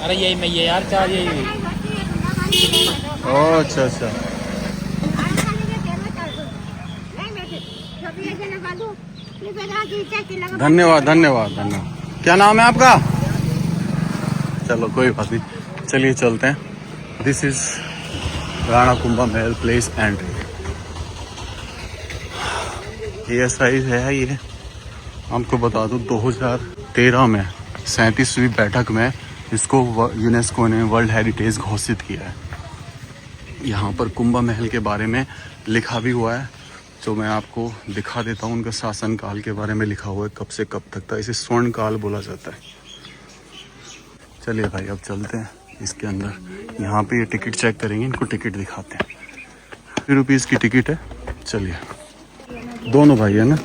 अरे यही मैं ये यार 4 यही। ओह अच्छा। धन्यवाद। क्या नाम है आपका? चलो कोई बात नहीं, चलिए चलते हैं। This is Rana Kumbha Mahal place entry. ये साइज है ये, आपको बता दूं 2013 में 37वीं बैठक में इसको यूनेस्को ने वर्ल्ड हेरिटेज घोषित किया है। यहाँ पर कुंभ महल के बारे में लिखा भी हुआ है, जो मैं आपको दिखा देता हूँ। उनका शासनकाल के बारे में लिखा हुआ है, कब से कब तक था। इसे स्वर्ण काल बोला जाता है। चलिए भाई अब चलते हैं इसके अंदर। यहाँ पे ये टिकट चेक करेंगे, इनको टिकट दिखाते हैं। 50 रुपीज़ की टिकट है। चलिए, दोनों भाई है ना।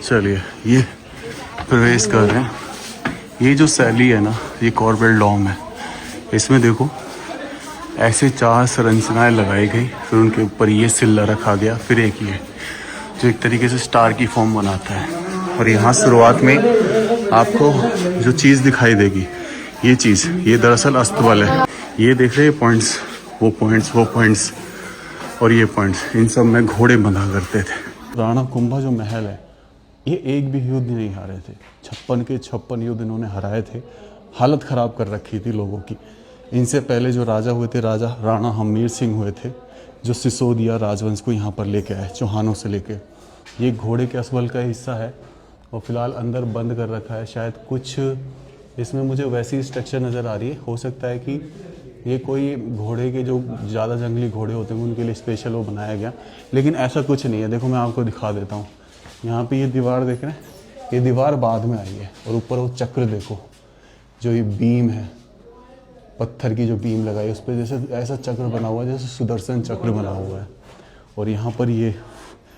चलिए ये प्रवेश कर रहे हैं। ये जो शैली है ना, ये कॉर्बेट डॉम है। इसमें देखो ऐसे 4 संरचनाएं लगाई गई, फिर उनके ऊपर ये सिल्ला रखा गया, फिर एक ये जो एक तरीके से स्टार की फॉर्म बनाता है। और यहाँ शुरुआत में आपको जो चीज़ दिखाई देगी, ये चीज़, ये दरअसल अस्तबल है। ये देख रहे हैं पॉइंट्स, वो पॉइंट्स और ये पॉइंट्स, इन सब में घोड़े बंधा करते थे। राणा कुंभा जो महल है, ये एक भी युद्ध नहीं हारे थे। 56 के 56 युद्ध इन्होंने हराए थे। हालत ख़राब कर रखी थी लोगों की। इनसे पहले जो राजा हुए थे, राजा राणा हमीर सिंह हुए थे, जो सिसोदिया राजवंश को यहाँ पर लेके आए, चौहानों से लेके। ये घोड़े के अस्तबल का हिस्सा है और फिलहाल अंदर बंद कर रखा है। शायद कुछ इसमें मुझे वैसी स्ट्रक्चर नज़र आ रही है। हो सकता है कि ये कोई घोड़े के जो ज़्यादा जंगली घोड़े होते हैं उनके लिए स्पेशल वो बनाया गया, लेकिन ऐसा कुछ नहीं है। देखो मैं आपको दिखा देता हूँ। यहाँ पे ये दीवार देख रहे हैं, ये दीवार बाद में आई है। और ऊपर वो चक्र देखो, जो ये बीम है, पत्थर की जो बीम लगाई उस पर जैसे ऐसा चक्र बना हुआ है, जैसे सुदर्शन चक्र बना हुआ है। और यहाँ पर ये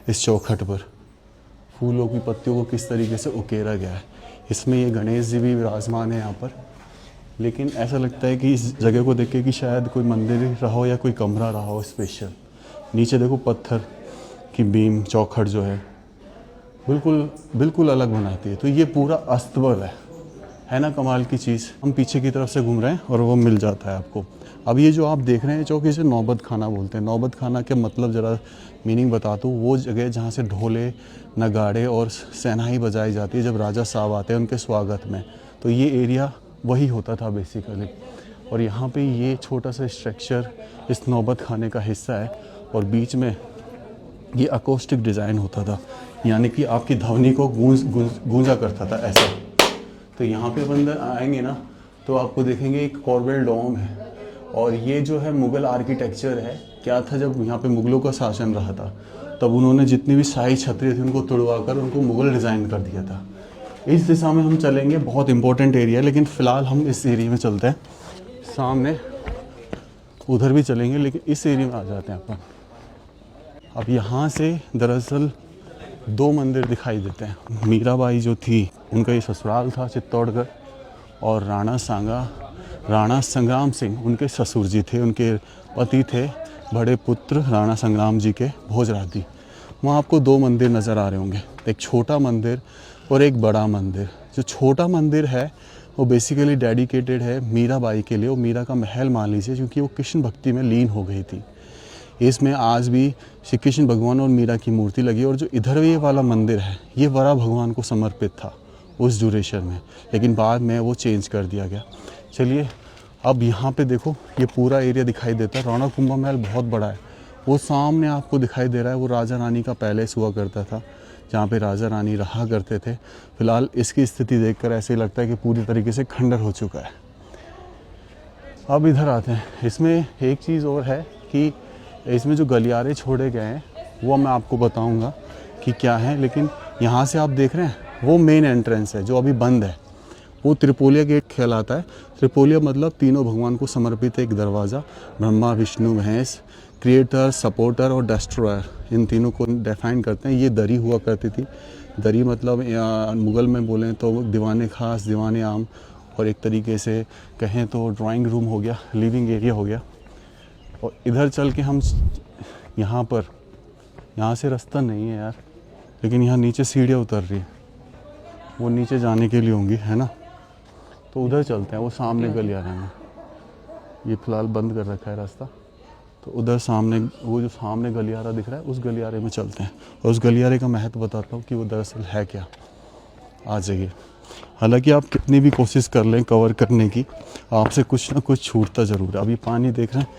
इस चौखट पर फूलों की पत्तियों को किस तरीके से उकेरा गया है। इसमें ये गणेश जी भी विराजमान है यहाँ पर। लेकिन ऐसा लगता है कि इस जगह को देख के कि शायद कोई मंदिर रहा हो या कोई कमरा रहा हो स्पेशल। नीचे देखो पत्थर की बीम, चौखट जो है बिल्कुल अलग बनाती है। तो ये पूरा अस्तबल है ना, कमाल की चीज़। हम पीछे की तरफ से घूम रहे हैं और वो मिल जाता है आपको। अब ये जो आप देख रहे हैं चौक, इसे नौबत खाना बोलते हैं। नौबत खाना के मतलब ज़रा मीनिंग बता दूँ, वो जगह जहाँ से ढोले, नगाड़े और शहनाई बजाई जाती है जब राजा साहब आते हैं उनके स्वागत में। तो ये एरिया वही होता था बेसिकली। और यहाँ पे ये छोटा सा स्ट्रक्चर इस नौबत खाने का हिस्सा है। और बीच में ये अकोस्टिक डिज़ाइन होता था, यानी कि आपकी ध्वनि को गूंजा करता था ऐसा। तो यहाँ पे बंदर आएंगे ना तो आपको देखेंगे एक कॉर्बेट डॉम है। और ये जो है मुग़ल आर्किटेक्चर है। क्या था, जब यहाँ पे मुग़लों का शासन रहा था तब उन्होंने जितनी भी शाही छतरी थी उनको तुड़वा कर उनको मुग़ल डिज़ाइन कर दिया था। इस दिशा में हम चलेंगे, बहुत इंपॉर्टेंट एरिया। लेकिन फ़िलहाल हम इस एरिया में चलते हैं। सामने उधर भी चलेंगे, लेकिन इस एरिया में आ जाते हैं अपन। अब यहाँ से दरअसल 2 मंदिर दिखाई देते हैं। मीराबाई जो थी उनका ये ससुराल था चित्तौड़गढ़। और राणा संग्राम सिंह उनके ससुर जी थे, उनके पति थे बड़े पुत्र राणा संग्राम जी के भोजराती। वहाँ आपको 2 मंदिर नज़र आ रहे होंगे, एक छोटा मंदिर और एक बड़ा मंदिर। जो छोटा मंदिर है वो बेसिकली डेडिकेटेड है मीराबाई के लिए। वो मीरा का महल मान लीजिए, क्योंकि वो कृष्ण भक्ति में लीन हो गई थी। इसमें आज भी श्री कृष्ण भगवान और मीरा की मूर्ति लगी। और जो इधर ये वाला मंदिर है, ये वरा भगवान को समर्पित था उस ड्यूरेशन में, लेकिन बाद में वो चेंज कर दिया गया। चलिए अब यहाँ पे देखो, ये पूरा एरिया दिखाई देता है। राणा कुंभा महल बहुत बड़ा है। वो सामने आपको दिखाई दे रहा है, वो राजा रानी का पैलेस हुआ करता था, जहाँ पे राजा रानी रहा करते थे। फिलहाल इसकी स्थिति देखकर ऐसे ही लगता है कि पूरी तरीके से खंडर हो चुका है। अब इधर आते हैं। इसमें एक चीज़ और है कि इसमें जो गलियारे छोड़े गए हैं वो मैं आपको बताऊंगा कि क्या है। लेकिन यहाँ से आप देख रहे हैं वो मेन एंट्रेंस है जो अभी बंद है। वो त्रिपोलिया गेट कहलाता है। त्रिपोलिया मतलब तीनों भगवान को समर्पित एक दरवाज़ा। ब्रह्मा, विष्णु, महेश, क्रिएटर, सपोर्टर और डिस्ट्रॉयर, इन तीनों को डिफाइन करते हैं। ये दरी हुआ करती थी। दरी मतलब मुग़ल में बोलें तो दीवाने खास, दीवाने आम, और एक तरीके से कहें तो ड्राइंग रूम हो गया, लिविंग एरिया हो गया। और इधर चल के हम यहाँ से रास्ता नहीं है यार, लेकिन यहाँ नीचे सीढ़ियाँ उतर रही है, वो नीचे जाने के लिए होंगी, है ना। तो उधर चलते हैं। वो सामने गलियारे में, ये फ़िलहाल बंद कर रखा है रास्ता। तो उधर सामने, वो जो सामने गलियारा दिख रहा है, उस गलियारे में चलते हैं। और उस गलियारे का महत्व बताता हूँ कि वो दरअसल है क्या। आ जाइए। हालांकि आप कितनी भी कोशिश कर लें कवर करने की, आपसे कुछ ना कुछ छूटता ज़रूर है। अभी पानी देख रहे हैं,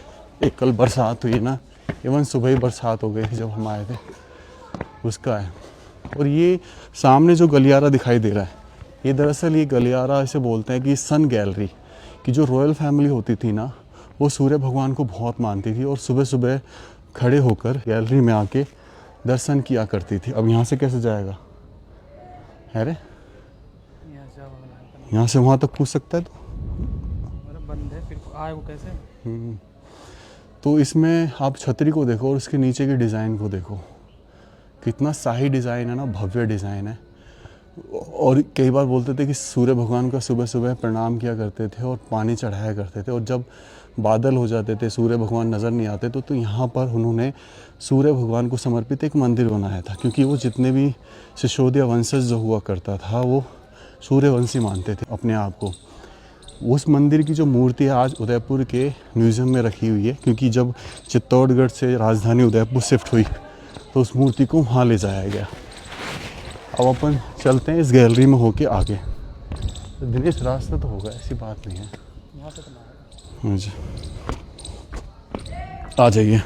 एक कल बरसात हुई ना, इवन सुबह ही बरसात हो गई थी जब हम आए थे, उसका है। और ये सामने जो गलियारा दिखाई दे रहा है, ये दरअसल ये गलियारा ऐसे बोलते हैं कि सन गैलरी, कि जो रॉयल फैमिली होती थी ना वो सूर्य भगवान को बहुत मानती थी और सुबह सुबह खड़े होकर गैलरी में आके दर्शन किया करती थी। अब यहाँ से कैसे जाएगा? अरे यहाँ से वहाँ तक पूछ सकता है तो बंद है, फिर आए वो कैसे? तो इसमें आप छतरी को देखो और उसके नीचे की डिज़ाइन को देखो, कितना शाही डिज़ाइन है ना, भव्य डिज़ाइन है। और कई बार बोलते थे कि सूर्य भगवान का सुबह सुबह प्रणाम किया करते थे और पानी चढ़ाया करते थे, और जब बादल हो जाते थे, सूर्य भगवान नज़र नहीं आते तो यहाँ पर उन्होंने सूर्य भगवान को समर्पित एक मंदिर बनाया था, क्योंकि वो जितने भी सिसोदिया वंशज जो हुआ करता था वो सूर्यवंशी मानते थे अपने आप को। उस मंदिर की जो मूर्ति है आज उदयपुर के म्यूज़ियम में रखी हुई है, क्योंकि जब चित्तौड़गढ़ से राजधानी उदयपुर शिफ्ट हुई तो उस मूर्ति को वहाँ ले जाया गया। अब अपन चलते हैं इस गैलरी में होके आगे। तो दिनेश रास्ता तो होगा, ऐसी बात नहीं है। यहाँ से तो मुझे आ जाइए।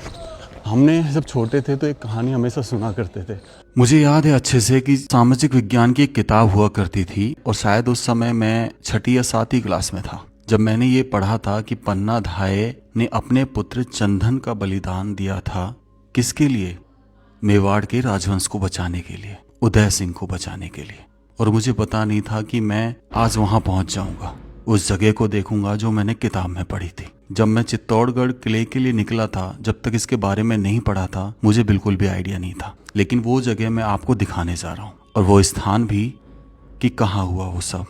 हमने जब छोटे थे तो एक कहानी हमेशा सुना करते थे। मुझे याद है अच्छे से कि सामाजिक विज्ञान की एक किताब हुआ करती थी, और शायद उस समय मैं 6ठी या 7वीं क्लास में था जब मैंने ये पढ़ा था कि पन्ना धाये ने अपने पुत्र चंदन का बलिदान दिया था। किसके लिए? मेवाड़ के राजवंश को बचाने के लिए, उदय सिंह को बचाने के लिए। और मुझे पता नहीं था कि मैं आज वहां पहुंच जाऊंगा, उस जगह को देखूंगा जो मैंने किताब में पढ़ी थी। जब मैं चित्तौड़गढ़ किले के लिए निकला था, जब तक इसके बारे में नहीं पढ़ा था मुझे बिल्कुल भी आइडिया नहीं था, लेकिन वो जगह मैं आपको दिखाने जा रहा हूँ, और वो स्थान भी कि कहाँ हुआ वो सब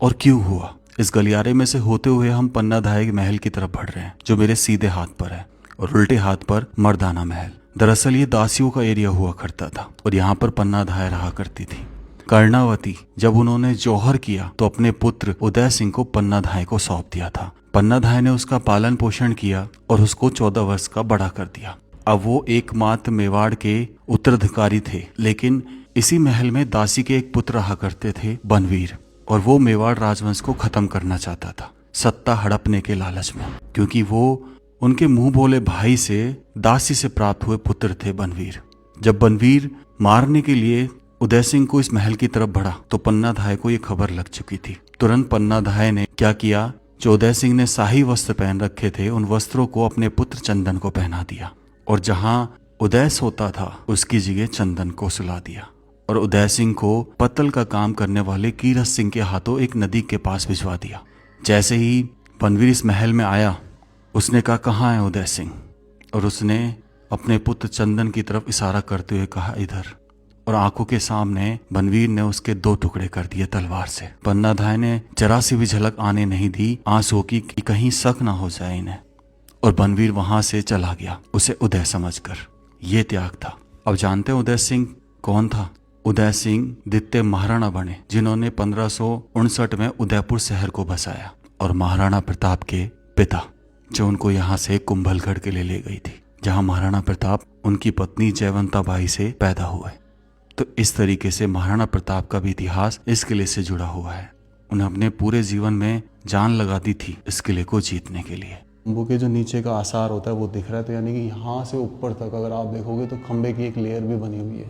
और क्यों हुआ। इस गलियारे में से होते हुए हम पन्ना धाये महल की तरफ बढ़ रहे हैं, जो मेरे सीधे हाथ पर है, और उल्टे हाथ पर मर्दाना महल। दरअसल ये दासियों का एरिया हुआ करता था और यहाँ पर पन्ना धाये रहा करती थी। कर्णावती जब उन्होंने जौहर किया तो अपने पुत्र उदय सिंह को पन्ना धाये को सौंप दिया था। पन्ना धाये ने उसका पालन पोषण किया और उसको 14 वर्ष का बड़ा कर दिया। अब वो एकमात्र मेवाड़ के उत्तराधिकारी थे, लेकिन इसी महल में दासी के एक पुत्र रहा करते थे, बनवीर, और वो मेवाड़ राजवंश को खत्म करना चाहता था सत्ता हड़पने के लालच में, क्योंकि वो उनके मुंह बोले भाई से दासी से प्राप्त हुए पुत्र थे बनवीर। जब बनवीर मारने के लिए उदय सिंह को इस महल की तरफ बढ़ा तो पन्ना धाये को ये खबर लग चुकी थी। तुरंत पन्ना धाये ने क्या किया, जो उदय सिंह ने शाही वस्त्र पहन रखे थे उन वस्त्रों को अपने पुत्र चंदन को पहना दिया, और जहां उदय सोता था उसकी जगह चंदन को सुला दिया, और उदय सिंह को पत्तल का काम करने वाले कीरत सिंह के हाथों एक नदी के पास भिजवा दिया। जैसे ही बनवीर इस महल में आया उसने कहा, कहाँ है उदय सिंह? और उसने अपने पुत्र चंदन की तरफ इशारा करते हुए कहा, इधर। और आंखों के सामने बनवीर ने उसके 2 टुकड़े कर दिए तलवार से। पन्ना धाये ने जरा सी भी झलक आने नहीं दी आंसुओं की कि कहीं शक ना हो जाए इन्हें, और बनवीर वहां से चला गया उसे उदय समझकर। ये त्याग था। अब जानते हैं उदय सिंह कौन था? उदय सिंह द्वितीय महाराणा बने, जिन्होंने 1559 में उदयपुर शहर को बसाया, और महाराणा प्रताप के पिता, जो उनको यहाँ से कुंभलगढ़ के लिए ले गई थी, जहाँ महाराणा प्रताप उनकी पत्नी जयवंता बाई से पैदा हुए। तो इस तरीके से महाराणा प्रताप का भी इतिहास इस किले से जुड़ा हुआ है। उन्हें अपने पूरे जीवन में जान लगा दी थी इस किले को जीतने के लिए। खंभों के जो नीचे का आसार होता है वो दिख रहा है, तो यानी कि यहाँ से ऊपर तक अगर आप देखोगे तो खंबे की एक लेयर भी बनी हुई है,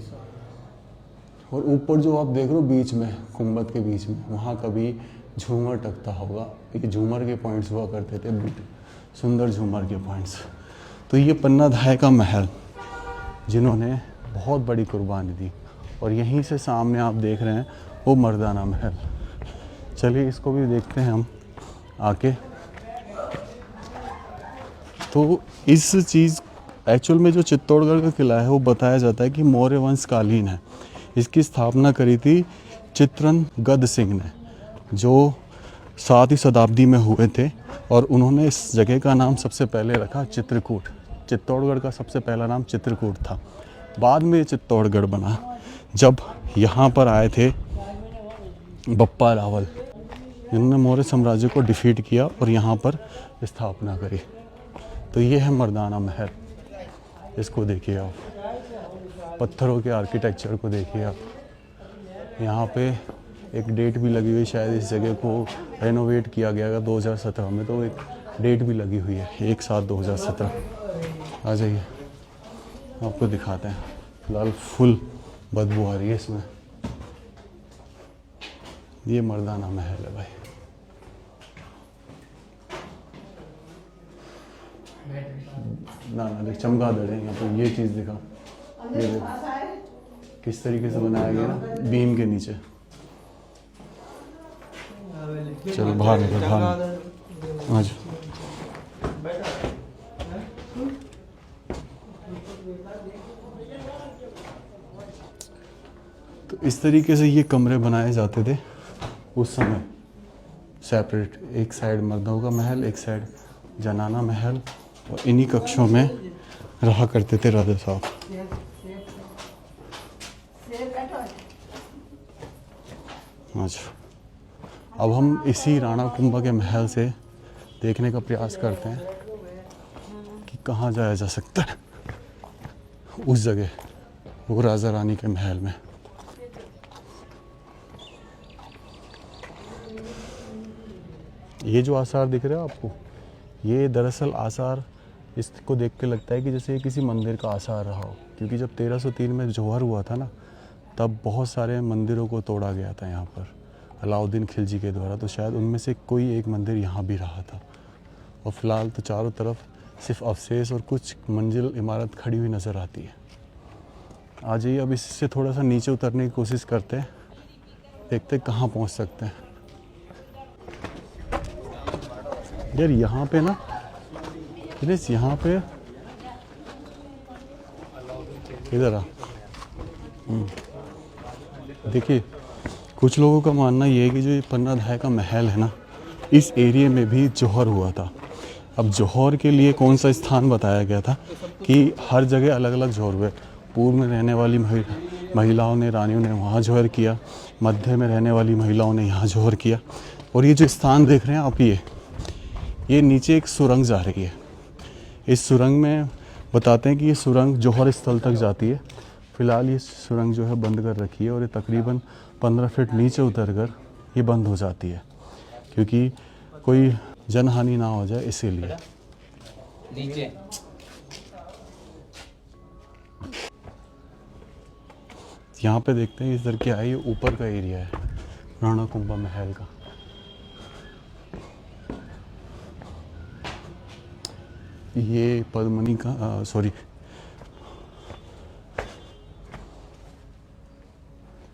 और ऊपर जो आप देख रहे हो बीच में, गुंबद के बीच में, वहाँ कभी झूमर टकता होगा। ये झूमर के पॉइंट्स हुआ करते थे, सुंदर झूमर के पॉइंट्स। तो ये पन्ना धाये का महल, जिन्होंने बहुत बड़ी कुर्बानी दी, और यहीं से सामने आप देख रहे हैं वो मर्दाना महल। चलिए इसको भी देखते हैं हम आके। तो इस चीज़ एक्चुअल में जो चित्तौड़गढ़ का किला है वो बताया जाता है कि मौर्य वंश कालीन है। इसकी स्थापना करी थी चित्रन गद सिंह ने, जो 7वीं शताब्दी में हुए थे, और उन्होंने इस जगह का नाम सबसे पहले रखा चित्रकूट। चित्तौड़गढ़ का सबसे पहला नाम चित्रकूट था। बाद में चित्तौड़गढ़ बना जब यहाँ पर आए थे बप्पा रावल, जिन्होंने मौर्य साम्राज्य को डिफीट किया और यहाँ पर स्थापना करी। तो ये है मर्दाना महल, इसको देखिए आप, पत्थरों के आर्किटेक्चर को देखिए आप। यहाँ पे एक डेट भी लगी हुई, शायद इस जगह को रेनोवेट किया गया 2017 में, तो एक डेट भी लगी हुई है 1/7/2017। आ जाइए आपको दिखाते हैं। फिलहाल फुल बदबू आ रही है इसमें। ये मर्दाना महल है भाई। ना ना देख चमगादड़ है यहाँ पर। ये चीज़ दिखा, ये देख किस तरीके से बनाया गया ना, बीम के नीचे। चलो बाहर निकल, बाहर आज। तो इस तरीके से ये कमरे बनाए जाते थे उस समय, सेपरेट। एक साइड मर्दों का महल, एक साइड जनाना महल, और इन्हीं कक्षों में रहा करते थे राजा साहब। अच्छा, अब हम इसी राणा कुंभा के महल से देखने का प्रयास करते हैं कि कहाँ जाया जा सकता है उस जगह, वो राजा रानी के महल में। ये जो आसार दिख रहा है आपको, ये दरअसल आसार इसको देख के लगता है कि जैसे किसी मंदिर का आसार रहा हो, क्योंकि जब 1303 में जौहर हुआ था ना, तब बहुत सारे मंदिरों को तोड़ा गया था यहाँ पर अलाउद्दीन खिलजी के द्वारा। तो शायद उनमें से कोई एक मंदिर यहाँ भी रहा था। और फिलहाल तो चारों तरफ सिर्फ अवशेष और कुछ मंजिल इमारत खड़ी हुई नज़र आती है। आ जाइए, अब इससे थोड़ा सा नीचे उतरने की कोशिश करते हैं, देखते कहाँ पहुँच सकते हैं। यार यहाँ पे ना, यहाँ पे इधर आ, देखिए कुछ लोगों का मानना ये है कि जो ये पन्ना धाय का महल है ना, इस एरिया में भी जौहर हुआ था। अब जौहर के लिए कौन सा स्थान बताया गया था कि हर जगह अलग अलग जौहर हुए। पूर्व में रहने वाली महिलाओं ने, रानियों ने वहाँ जौहर किया, मध्य में रहने वाली महिलाओं ने यहाँ जौहर किया। और ये जो स्थान देख रहे हैं आप, ये नीचे एक सुरंग जा रही है। इस सुरंग में बताते हैं कि ये सुरंग जौहर स्थल तक जाती है। फ़िलहाल ये सुरंग जो है बंद कर रखी है, और ये तकरीबन 15 फीट नीचे उतरकर ये बंद हो जाती है, क्योंकि कोई जनहानि ना हो जाए इसीलिए। नीचे यहाँ पे देखते हैं इधर क्या है, ये ऊपर का एरिया है राणा कुंभा महल का। ये पद्मनी का सॉरी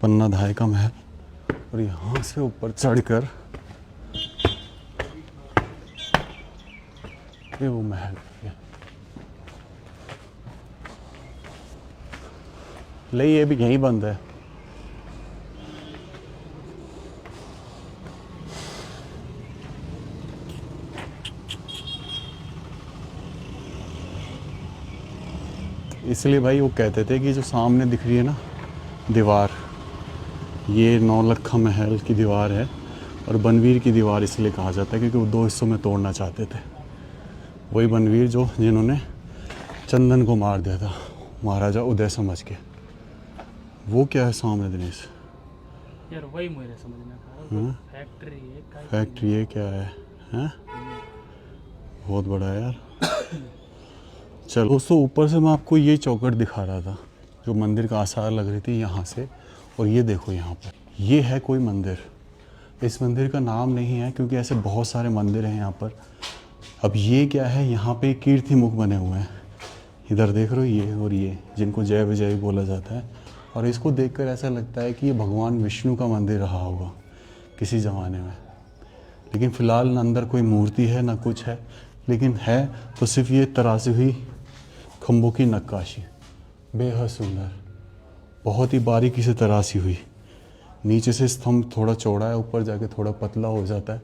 पन्ना धाय का महल, और यहाँ से ऊपर चढ़कर ये वो महल है। ले ये भी यहीं बंद है। इसलिए भाई वो कहते थे कि जो सामने दिख रही है ना दीवार, ये नौलखा महल की दीवार है, और बनवीर की दीवार इसलिए कहा जाता है क्योंकि वो 2 हिस्सों में तोड़ना चाहते थे। वही बनवीर जिन्होंने चंदन को मार दिया था महाराजा उदय समझ के। वो क्या है सामने दिनेश? यार वही मुझे समझना था। फैक्ट्री है, फैक्ट्री है, क्या है? हैं? बहुत बड़ा है यार। चलो दोस्तों, ऊपर से मैं आपको ये चौखट दिखा रहा था जो मंदिर का आसार लग रही थी यहाँ से। और ये देखो यहाँ पर ये है कोई मंदिर। इस मंदिर का नाम नहीं है क्योंकि ऐसे बहुत सारे मंदिर हैं यहाँ पर। अब ये क्या है, यहाँ पे कीर्ति मुख बने हुए हैं, इधर देख रहे हो ये और ये, जिनको जय विजय बोला जाता है। और इसको देखकर ऐसा लगता है कि ये भगवान विष्णु का मंदिर रहा होगा किसी ज़माने में। लेकिन फ़िलहाल ना अंदर कोई मूर्ति है ना कुछ है, लेकिन है तो सिर्फ ये तराशी हुई खम्भों की नक्काशी, बेहद सुंदर, बहुत ही बारीकी से तराशी हुई। नीचे से स्तंभ थोड़ा चौड़ा है, ऊपर जाके थोड़ा पतला हो जाता है।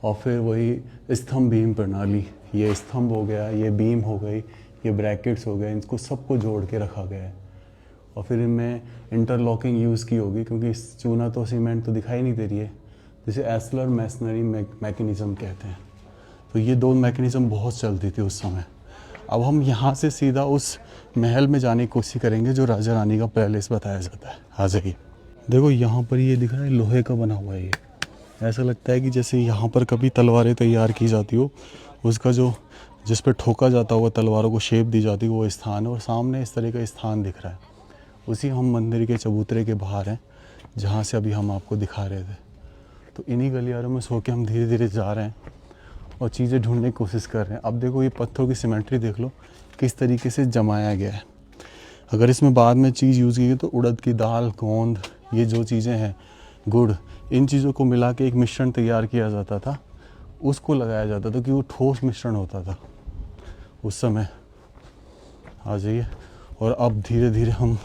और फिर वही स्तंभ बीम प्रणाली, ये स्तंभ हो गया, ये बीम हो गई, ये ब्रैकेट्स हो गए, इनको सबको जोड़ के रखा गया है। और फिर इनमें इंटरलॉकिंग यूज़ की होगी क्योंकि चूना तो सीमेंट तो दिखाई नहीं दे रही है, जिसे एस्लर मैसनरी मैकेनिज़्म कहते हैं। तो ये 2 मैकेनिज़्म बहुत चलती थी उस समय। अब हम यहाँ से सीधा उस महल में जाने की कोशिश करेंगे जो राजा रानी का पैलेस बताया जाता है। आ जाइए, देखो यहाँ पर ये दिख रहा है, लोहे का बना हुआ है। ये ऐसा लगता है कि जैसे यहाँ पर कभी तलवारें तैयार की जाती हो, उसका जो जिस पर ठोका जाता होगा, तलवारों को शेप दी जाती है, वो स्थान है। और सामने इस तरह का स्थान दिख रहा है। उसी हम मंदिर के चबूतरे के बाहर हैं जहाँ से अभी हम आपको दिखा रहे थे। तो इन्हीं गलियारों में सो के हम धीरे धीरे जा रहे हैं और चीज़ें ढूंढने की कोशिश कर रहे हैं। अब देखो ये पत्थरों की सिमेट्री देख लो किस तरीके से जमाया गया है। अगर इसमें बाद में चीज़ यूज़ की गई तो उड़द की दाल, गोंद, ये जो चीज़ें हैं, गुड़, इन चीज़ों को मिला के एक मिश्रण तैयार किया जाता था, उसको लगाया जाता था कि वो ठोस मिश्रण होता था उस समय। आ जाइए। और अब धीरे धीरे हम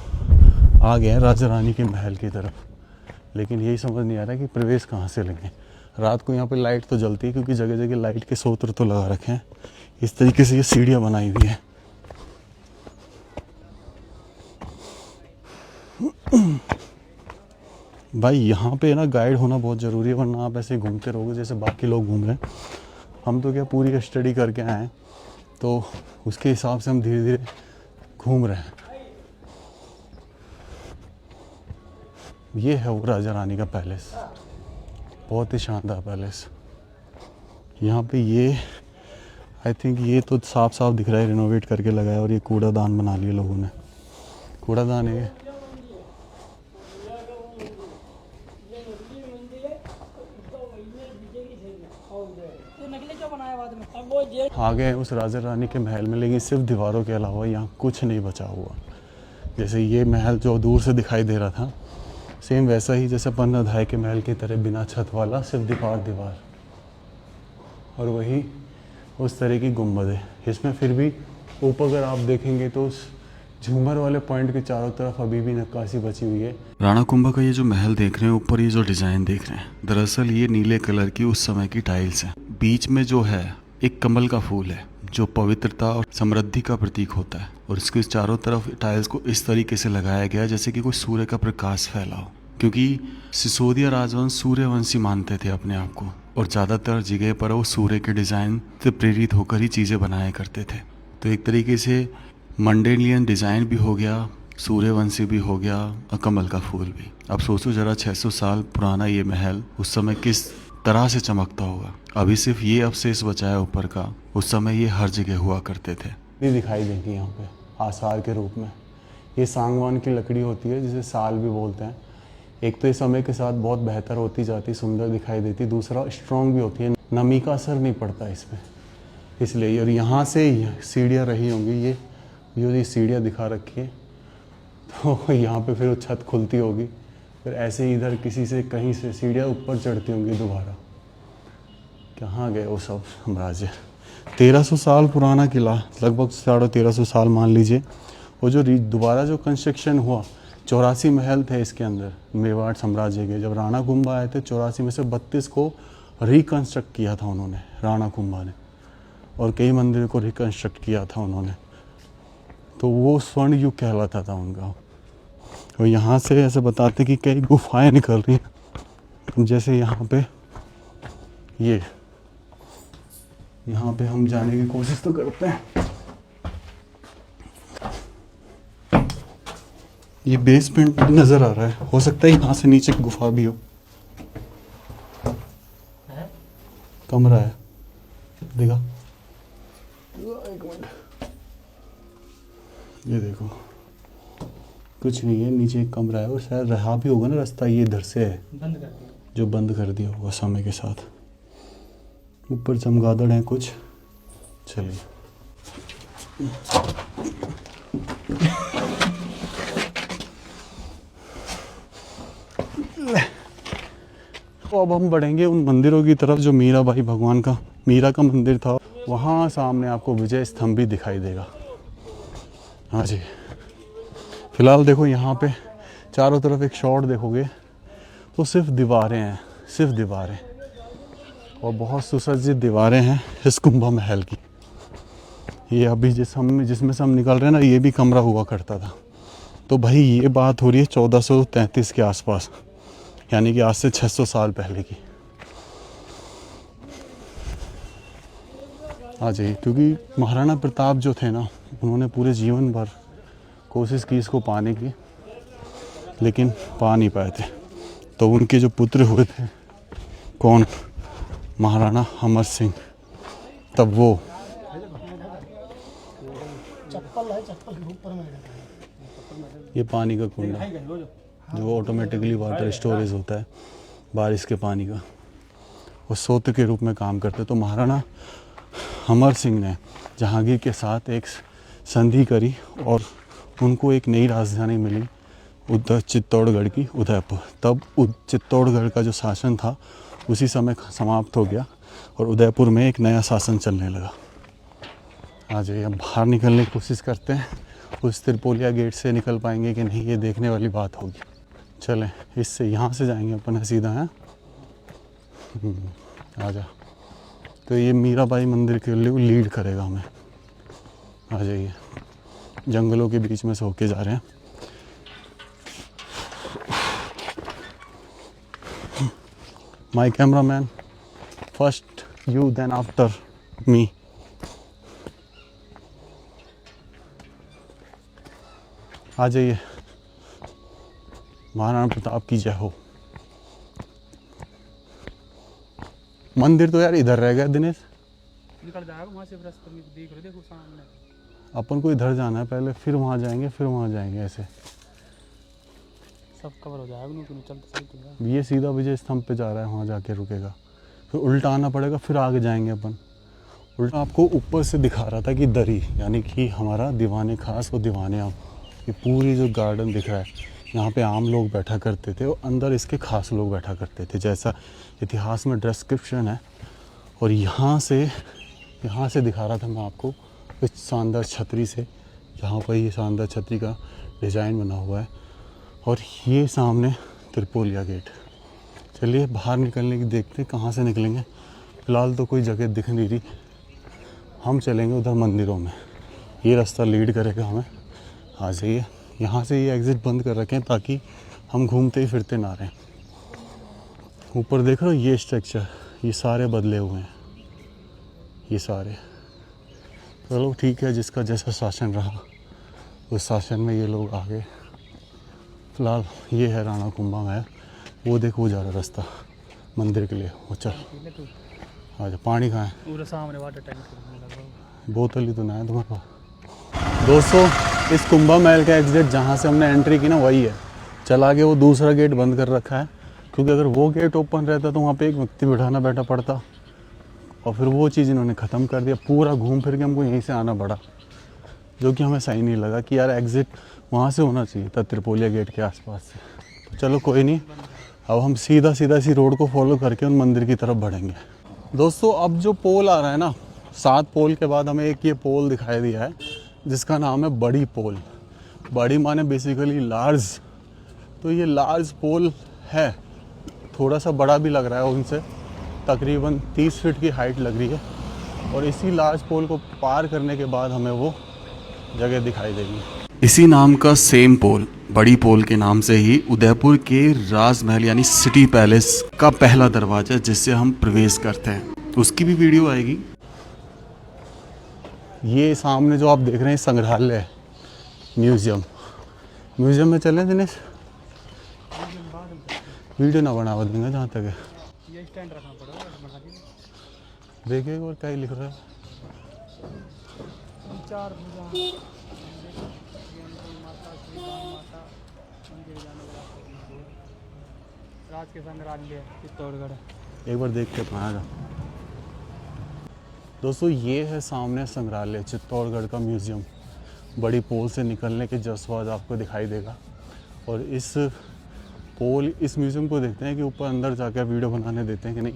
आ गए हैं राजा रानी के महल की तरफ, लेकिन यही समझ नहीं आ रहा कि प्रवेश कहाँ से लेंगे। रात को यहाँ पे लाइट तो जलती है क्योंकि जगह जगह लाइट के स्रोत तो लगा रखे हैं। इस तरीके से ये सीढ़ियाँ बनाई हुई हैं। भाई यहाँ पे ना गाइड होना बहुत ज़रूरी है, वरना आप ऐसे घूमते रहोगे जैसे बाकी लोग घूम रहे हैं। हम तो क्या पूरी स्टडी करके आए हैं, तो उसके हिसाब से हम धीरे धीरे घूम रहे हैं। ये है वो राजा रानी का पैलेस, बहुत ही शानदार पैलेस। यहाँ पे ये आई थिंक ये तो साफ साफ दिख रहा है रिनोवेट करके लगाया, और ये कूड़ादान बना लिया लोगों ने। कूड़ादान है। आ गए उस राजा रानी के महल में, लेकिन सिर्फ दीवारों के अलावा यहाँ कुछ नहीं बचा हुआ। जैसे ये महल जो दूर से दिखाई दे रहा था, सेम वैसा ही जैसे 15 अध्याय के महल की तरह, बिना छत वाला, सिर्फ दीवार। और वही उस तरह की गुंबदें। इसमें फिर भी ऊपर अगर आप देखेंगे तो उस झूमर वाले पॉइंट के चारों तरफ अभी भी नक्काशी बची हुई है। राणा कुंभा का ये जो महल देख रहे हैं ऊपर, ये जो डिजाइन देख रहे हैं, दरअसल ये नीले कलर की उस समय की टाइल्स है। बीच में जो है एक कमल का फूल है जो पवित्रता और समृद्धि का प्रतीक होता है, और इसके चारों तरफ टाइल्स को इस तरीके से लगाया गया जैसे कि कोई सूर्य का प्रकाश फैला हो, क्योंकि सिसोदिया राजवंश सूर्यवंशी मानते थे अपने आप को, और ज़्यादातर जगह पर वो सूर्य के डिज़ाइन से प्रेरित होकर ही चीज़ें बनाया करते थे। तो एक तरीके से मंडेलियन डिज़ाइन भी हो गया, सूर्यवंशी भी हो गया, और कमल का फूल भी। अब सोचो जरा 600 साल पुराना ये महल उस समय किस तरह से चमकता होगा। अभी सिर्फ ये अवशेष बचा है ऊपर का, उस समय ये हर जगह हुआ करते थे। ये दिखाई देंगी यहाँ पे आसार के रूप में। ये सांगवान की लकड़ी होती है जिसे साल भी बोलते हैं। एक तो ये समय के साथ बहुत बेहतर होती जाती, सुंदर दिखाई देती, दूसरा स्ट्रॉन्ग भी होती है, नमी का असर नहीं पड़ता इसमें, इसलिए। और यहाँ से सीढ़ियाँ रही होंगी, ये जो सीढ़ियाँ दिखा रखी है, तो यहाँ पे फिर वो छत खुलती होगी, फिर ऐसे ही इधर किसी से कहीं से सीढ़ियाँ ऊपर चढ़ती होंगी दोबारा। कहाँ गए वो सब साम्राज्य। 1300 साल पुराना किला, लगभग 1350 साल मान लीजिए। वो जो दोबारा जो कंस्ट्रक्शन हुआ, 84 महल थे इसके अंदर मेवाड़ साम्राज्य के। जब राणा कुंभा आए थे 84 में से 32 को रिकन्स्ट्रक्ट किया था उन्होंने, राणा कुंभा ने, और कई मंदिरों को रिकन्स्ट्रक्ट किया था उन्होंने। तो वो स्वर्ण युग कहलाता था उनका। और यहाँ से ऐसे बताते कि कई गुफाएं निकल रही हैं, जैसे यहाँ पे यहाँ पे हम जाने की कोशिश तो करते हैं। ये बेसमेंट नजर आ रहा है, हो सकता है यहाँ से नीचे गुफा भी हो। कमरा है, देखा, एक मिनट, ये देखो, कुछ नहीं है, नीचे एक कमरा है, और शायद रहा भी होगा ना रास्ता, ये इधर से है, बंद कर दिया, जो बंद कर दिया होगा समय के साथ। ऊपर चमगादड़ हैं कुछ। चलिए तो अब हम बढ़ेंगे उन मंदिरों की तरफ जो मीरा भाई भगवान का, मीरा का मंदिर था। वहाँ सामने आपको विजय स्तंभ भी दिखाई देगा। हाँ जी, फिलहाल देखो यहाँ पे चारों तरफ एक शॉट देखोगे तो सिर्फ दीवारें हैं, सिर्फ दीवारें, और बहुत सुसज्जित दीवारें हैं इस कुंभा महल की। ये अभी जिसमें से हम निकल रहे हैं ना, ये भी कमरा हुआ करता था। तो भाई ये बात हो रही है 1433 के आसपास, यानी कि आज से 600 साल पहले की। हाँ जी, क्योंकि महाराणा प्रताप जो थे ना, उन्होंने पूरे जीवन भर कोशिश की इसको पाने की, लेकिन पा नहीं पाए थे। तो उनके जो पुत्र हुए थे, कौन, महाराणा अमर सिंह, तब वो ये पानी का कुंड है जो ऑटोमेटिकली वाटर स्टोरेज होता है बारिश के पानी का। वो सोत्र के रूप में काम करते। तो महाराणा अमर सिंह ने जहांगीर के साथ एक संधि करी और उनको एक नई राजधानी मिली चित्तौड़गढ़ की, उदयपुर। तब चित्तौड़गढ़ का जो शासन था उसी समय समाप्त हो गया और उदयपुर में एक नया शासन चलने लगा। आ जाइए, अब बाहर निकलने की कोशिश करते हैं। उस त्रिपोलिया गेट से निकल पाएंगे कि नहीं, ये देखने वाली बात होगी। चलें, इससे यहाँ से जाएंगे अपन सीधा है। आ जा। तो ये मीराबाई मंदिर के लिए लीड करेगा हमें। आ जाइए, जंगलों के बीच में से होके जा रहे हैं। My cameraman, first you then after me. आ जाइए, महाराणा प्रताप की जय हो। मंदिर तो यार इधर रह गया दिनेश, निकल जाएगा वहाँ से रास्ते में, देख रहे देखो सामने। अपन को इधर जाना है पहले, फिर वहाँ जाएंगे, फिर वहाँ जाएंगे, ऐसे सब कवर हो जाएगा। नहीं तो चलते चलते ये सीधा विजय स्तंभ पे जा रहा है, वहाँ जाके रुकेगा, फिर उल्टा आना पड़ेगा, फिर आगे जाएंगे अपन। उल्टा आपको ऊपर से दिखा रहा था कि दरी, यानी कि हमारा दीवाने खास और दीवाने आम, ये पूरी जो गार्डन दिख रहा है, यहाँ पे आम लोग बैठा करते थे और अंदर इसके खास लोग बैठा करते थे, जैसा इतिहास में डिस्क्रिप्शन है। और यहाँ से दिखा रहा था मैं आपको इस शानदार छतरी से, यहाँ पर ये शानदार छतरी का डिज़ाइन बना हुआ है। और ये सामने त्रिपोलिया गेट। चलिए बाहर निकलने की देखते हैं कहाँ से निकलेंगे। फ़िलहाल तो कोई जगह दिख नहीं रही, हम चलेंगे उधर मंदिरों में, ये रास्ता लीड करेगा हमें। आ जाइए, यहाँ से ये एग्ज़िट बंद कर रखें ताकि हम घूमते ही फिरते ना रहें। ऊपर देख रहे हो ये स्ट्रक्चर, ये सारे बदले हुए हैं, ये सारे। चलो ठीक है, जिसका जैसा शासन रहा उस शासन में ये लोग आ गए। फिलहाल ये है राणा कुंभा महल, वो देखो वो जा रहा रास्ता मंदिर के लिए, वो चल। अच्छा, पानी कहाँ है? पूरा सामने वाटर टैंक। बोतल ही तो ना है तुम्हारे पास। दोस्तों, इस कुंभा महल का एग्जिट जहाँ से हमने एंट्री की ना वही है। चला के वो दूसरा गेट बंद कर रखा है, क्योंकि अगर वो गेट ओपन रहता तो वहाँ पे एक व्यक्ति बैठाना बैठा पड़ता, और फिर वो चीज़ इन्होंने ख़त्म कर दिया। पूरा घूम फिर के हमको यहीं से आना पड़ा, जो कि हमें सही नहीं लगा कि यार एग्ज़िट वहाँ से होना चाहिए था, त्रिपोलिया गेट के आसपास से। तो चलो कोई नहीं, अब हम सीधा इसी रोड को फॉलो करके उन मंदिर की तरफ बढ़ेंगे। दोस्तों, अब जो पोल आ रहा है ना, 7 पोल के बाद हमें एक ये पोल दिखाई दिया है जिसका नाम है बड़ी पोल। बड़ी माने बेसिकली लार्ज, तो ये लार्ज पोल है, थोड़ा सा बड़ा भी लग रहा है उनसे, तकरीबन 30 फीट की हाइट लग रही है। और इसी लार्ज पोल को पार करने के बाद हमें वो जगह दिखाई देगी। इसी नाम का सेम पोल, बड़ी पोल के नाम से ही उदयपुर के राजमहल यानी सिटी पैलेस का पहला दरवाजा जिससे हम प्रवेश करते हैं, उसकी भी वीडियो आएगी। ये सामने जो आप देख रहे हैं संग्रहालय है, म्यूजियम में चलें दिनेश? वीडियो ना बनावा देंगे जहाँ तक है। ये स्टैंड रखना पड़ेगा, बना दीजिए। देखिए और क्या ही लिख रहा है। 4 भुजा माता श्री माता मंदिर जाने वाला राज के संग्रहालय चित्तौड़गढ़। एक बार देख के अपना आएगा। दोस्तों, ये है सामने संग्रहालय चित्तौड़गढ़ का म्यूज़ियम। बड़ी पोल से निकलने के जस्ट बाद आपको दिखाई देगा। और इस म्यूज़ियम को देखते हैं कि ऊपर अंदर जाकर वीडियो बनाने देते हैं कि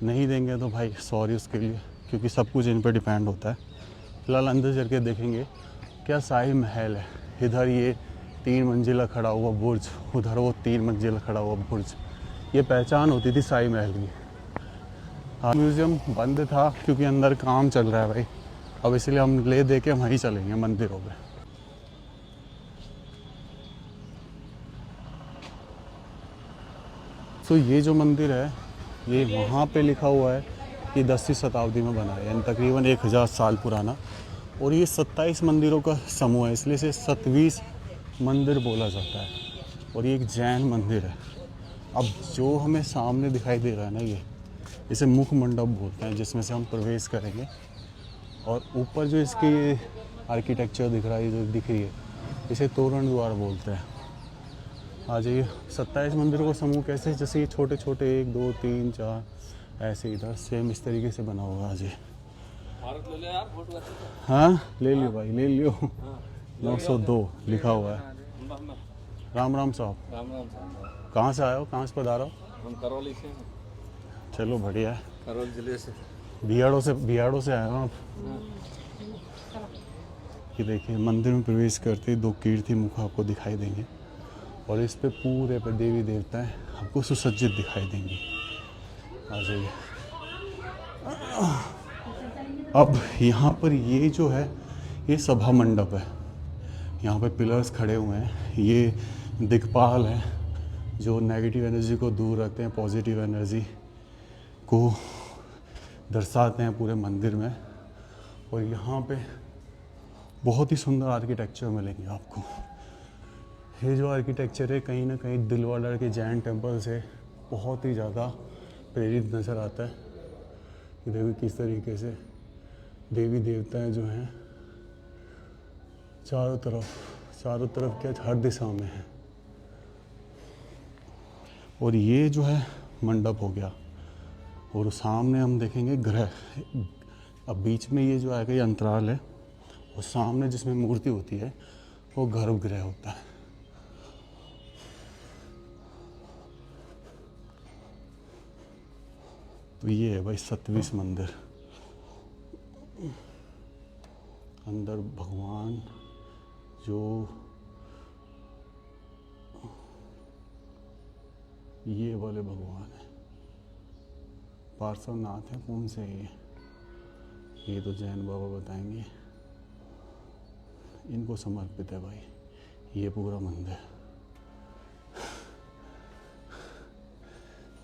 नहीं देंगे तो भाई सॉरी उसके लिए, क्योंकि सब कुछ इन पर डिपेंड होता है। फिलहाल अंदर चल के देखेंगे क्या शाही महल है। इधर ये 3 मंजिला खड़ा हुआ बुर्ज, उधर वो 3 मंजिला खड़ा हुआ बुर्ज, ये पहचान होती थी शाही महल की। म्यूज़ियम बंद था क्योंकि अंदर काम चल रहा है भाई, अब इसलिए हम ले दे के वहीं चलेंगे मंदिरों पे। तो ये जो मंदिर है, ये वहाँ पे लिखा हुआ है कि 10वीं शताब्दी में बना है, यानी तकरीबन 1000 साल पुराना। और ये 27 मंदिरों का समूह है, इसलिए इसे 27 मंदिर बोला जाता है। और ये एक जैन मंदिर है। अब जो हमें सामने दिखाई दे रहा है ना, इसे मुख मंडप बोलते हैं, जिसमें से हम प्रवेश करेंगे। और ऊपर जो इसकी आर्किटेक्चर दिख रहा है, जो दिख रही है, इसे तोरण द्वार बोलते हैं। आ जाइए, 27 मंदिरों का समूह कैसे, जैसे ये छोटे छोटे 1 2 3 4 ऐसे इधर सेम इस तरीके से बना हुआ आज ये। भारत ले ले यार, फोटो अच्छी है। हाँ ले लियो भाई, ले लियो। 902 लिखा हुआ है। राम राम साहब, राम राम साहब। कहाँ से आए हो, कहाँ से पधारो? हम करौली से हैं। चलो बढ़िया है। करौली जिले से। बिहाड़ों से आए हो आप? ये देखिए मंदिर में प्रवेश करते ही 2 कीर्ति मुख आपको दिखाई देंगे और इस पे पूरे पे देवी देवताएं आपको सुसज्जित दिखाई देंगी। आ जाइए। अब यहाँ पर ये जो है ये सभा मंडप है। यहाँ पे पिलर्स खड़े हुए हैं, ये दिक्पाल हैं जो नेगेटिव एनर्जी को दूर रखते हैं, पॉजिटिव एनर्जी को दर्शाते हैं पूरे मंदिर में। और यहाँ पे बहुत ही सुंदर आर्किटेक्चर मिलेंगे आपको। ये जो आर्किटेक्चर है कहीं ना कहीं दिलवाड़ा के जैन टेम्पल से बहुत ही ज़्यादा प्रेरित नज़र आता है। ये देखो किस तरीके से देवी देवताएं जो हैं चारों तरफ क्या हर दिशा में है। और ये जो है मंडप हो गया और सामने हम देखेंगे ग्रह। अब बीच में ये जो आएगा ये अंतराल है और सामने जिसमें मूर्ति होती है वो गर्भगृह होता है। तो ये है भाई 27 मंदिर। अंदर भगवान जो ये वाले भगवान है, पार्श्वनाथ है। कौन से ये तो जैन बाबा बताएंगे। इनको समर्पित है भाई ये पूरा मंदिर।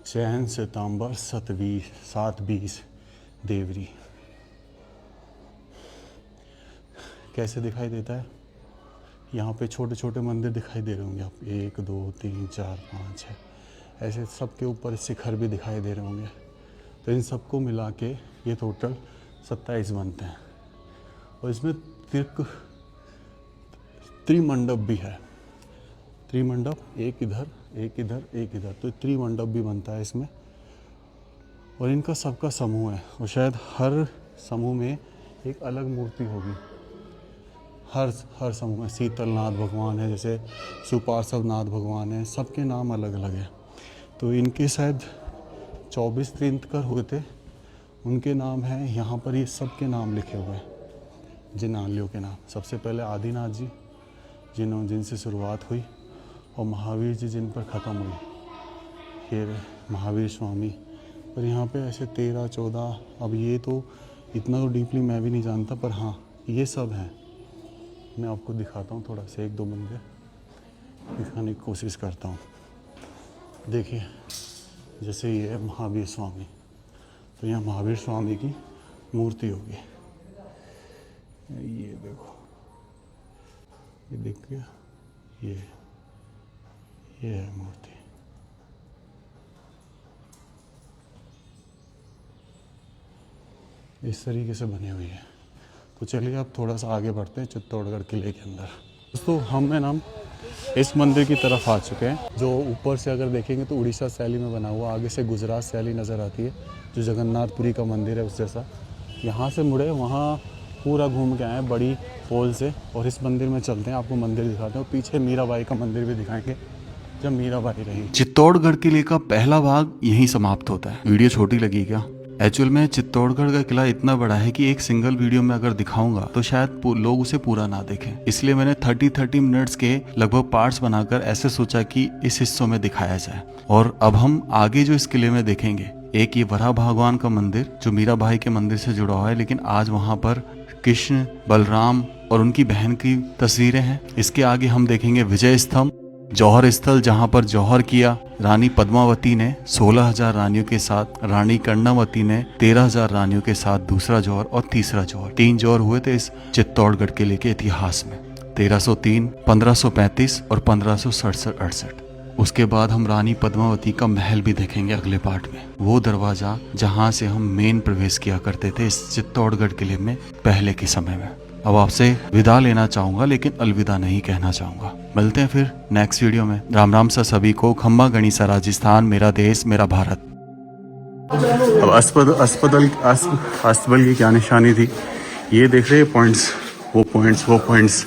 जैन सितंबर 720 देवरी। कैसे दिखाई देता है? यहाँ पे छोटे छोटे मंदिर दिखाई दे रहे होंगे आप, 1 2 3 4 5 6 ऐसे सबके ऊपर शिखर भी दिखाई दे रहे होंगे। तो इन सबको मिला के ये टोटल 27 बनते हैं। और इसमें त्रिमंडप भी है। त्रिमंडप एक इधर एक इधर एक इधर, तो त्रिमंडप भी बनता है इसमें। और इनका सबका समूह है और शायद हर समूह में एक अलग मूर्ति होगी। हर समूह में शीतलनाथ भगवान है, जैसे सुपार्श्वनाथ भगवान है, सबके नाम अलग अलग है। तो इनके शायद 24 तीर्थंकर हुए थे, उनके नाम हैं यहाँ पर। ये सबके नाम लिखे हुए हैं, जिन आलियों के नाम। सबसे पहले आदिनाथ जी जिनसे शुरुआत हुई और महावीर जी जिन पर ख़त्म हुई, फिर महावीर स्वामी। पर यहाँ पे ऐसे 13 14, अब ये तो इतना तो डीपली मैं भी नहीं जानता, पर हाँ ये सब हैं। मैं आपको दिखाता हूँ थोड़ा से 1-2 मंदिर दिखाने की कोशिश करता हूँ। देखिए जैसे ये है महावीर स्वामी, तो यहाँ महावीर स्वामी की मूर्ति होगी। ये देखो, ये देख गया, ये है मूर्ति। इस तरीके से बनी हुई है। तो चलिए अब थोड़ा सा आगे बढ़ते हैं चित्तौड़गढ़ किले के अंदर। दोस्तों हम ना इस मंदिर की तरफ आ चुके हैं, जो ऊपर से अगर देखेंगे तो उड़ीसा शैली में बना हुआ, आगे से गुजरात शैली नज़र आती है, जो जगन्नाथपुरी का मंदिर है उस जैसा। यहाँ से मुड़े वहाँ पूरा घूम के आए हैं बड़ी पोल से, और इस मंदिर में चलते हैं, आपको मंदिर दिखाते हैं। पीछे मीराबाई का मंदिर भी दिखाएंगे, जब मीराबाई रही। चित्तौड़गढ़ किले का पहला भाग यहीं समाप्त होता है। वीडियो छोटी लगी क्या? एक्चुअल में चित्तौड़गढ़ का किला इतना बड़ा है कि एक सिंगल वीडियो में अगर दिखाऊंगा तो शायद लोग उसे पूरा ना देखें, इसलिए मैंने 30 मिनट्स के लगभग पार्ट्स बनाकर ऐसे सोचा कि इस हिस्सों में दिखाया जाए। और अब हम आगे जो इस किले में देखेंगे, एक ये वराह भगवान का मंदिर जो मीराबाई के मंदिर से जुड़ा हुआ है, लेकिन आज वहाँ पर कृष्ण, बलराम और उनकी बहन की तस्वीरें हैं। इसके आगे हम देखेंगे विजय स्तंभ, जौहर स्थल, जहां पर जौहर किया रानी पद्मावती ने 16,000 रानियों के साथ, रानी कर्णावती ने 13,000 रानियों के साथ दूसरा जौहर और तीसरा जौहर। 3 जौहर हुए थे इस चित्तौड़गढ़ किले के इतिहास में, 1303, 1535 और 1567-68। उसके बाद हम रानी पद्मावती का महल भी देखेंगे अगले पार्ट में, वो दरवाजा जहां से हम मेन प्रवेश किया करते थे इस चित्तौड़गढ़ किले में पहले के समय में। अब आपसे विदा लेना चाहूंगा, लेकिन अलविदा नहीं कहना चाहूंगा। मिलते हैं फिर नेक्स्ट वीडियो में। राम राम सा सभी को। खम्मा गणिसा राजस्थान, मेरा देश मेरा भारत। अब अस्तबल की क्या निशानी थी, ये देख रहे हैं पॉइंट्स, वो पॉइंट्स